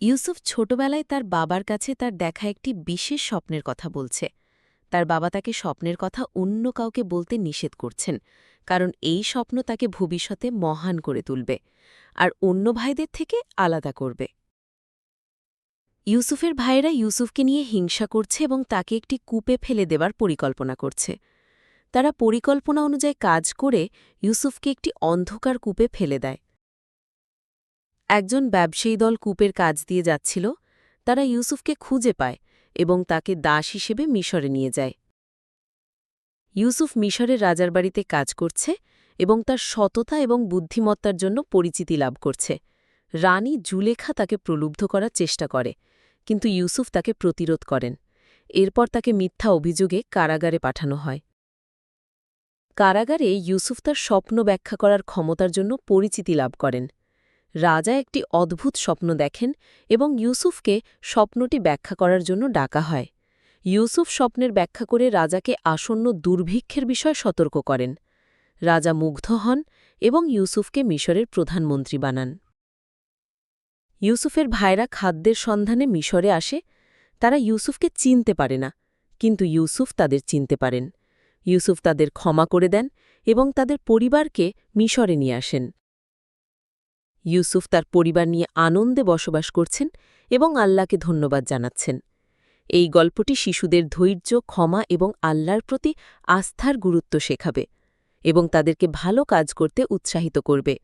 ইউসুফ ছোটবেলায় তার বাবার কাছে তার দেখা একটি বিশেষ স্বপ্নের কথা বলছে। তার বাবা তাকে স্বপ্নের কথা অন্য কাউকে বলতে নিষেধ করছেন, কারণ এই স্বপ্ন তাকে ভবিষ্যতে মহান করে তুলবে আর অন্য ভাইদের থেকে আলাদা করবে। ইউসুফের ভাইয়েরা ইউসুফকে নিয়ে হিংসা করছে এবং তাকে একটি কূপে ফেলে দেবার পরিকল্পনা করছে। তারা পরিকল্পনা অনুযায়ী কাজ করে ইউসুফকে একটি অন্ধকার কূপে ফেলে দেয়। একজন ব্যবসায়ী দল কূপের কাজ দিয়ে যাচ্ছিল। তারা ইউসুফকে খুঁজে পায় এবং তাকে দাস হিসেবে মিশরে নিয়ে যায়। ইউসুফ মিশরের রাজার বাড়িতে কাজ করছে এবং তার সততা এবং বুদ্ধিমত্তার জন্য পরিচিতি লাভ করছে। রানী জুলেখা তাকে প্রলুব্ধ করার চেষ্টা করে, কিন্তু ইউসুফ তাকে প্রতিরোধ করেন। এরপর তাকে মিথ্যা অভিযোগে কারাগারে পাঠানো হয়। কারাগারে ইউসুফ তার স্বপ্ন ব্যাখ্যা করার ক্ষমতার জন্য পরিচিতি লাভ করেন। রাজা একটি অদ্ভুত স্বপ্ন দেখেন এবং ইউসুফকে স্বপ্নটি ব্যাখ্যা করার জন্য ডাকা হয়। ইউসুফ স্বপ্নের ব্যাখ্যা করে রাজাকে আসন্ন দুর্ভিক্ষের বিষয়ে সতর্ক করেন। রাজা মুগ্ধ হন এবং ইউসুফকে মিশরের প্রধানমন্ত্রী বানান। ইউসুফের ভাইরা খাদ্যের সন্ধানে মিশরে আসে। তারা ইউসুফকে চিনতে পারে না, কিন্তু ইউসুফ তাদের চিনতে পারেন। ইউসুফ তাদের ক্ষমা করে দেন এবং তাদের পরিবারকে মিশরে নিয়ে আসেন। ইউসুফ তার পরিবার নিয়ে আনন্দে বসবাস করছেন এবং আল্লাহকে ধন্যবাদ জানাচ্ছেন। এই গল্পটি শিশুদের ধৈর্য, ক্ষমা এবং আল্লাহর প্রতি আস্থার গুরুত্ব শেখাবে এবং তাদেরকে ভালো কাজ করতে উৎসাহিত করবে।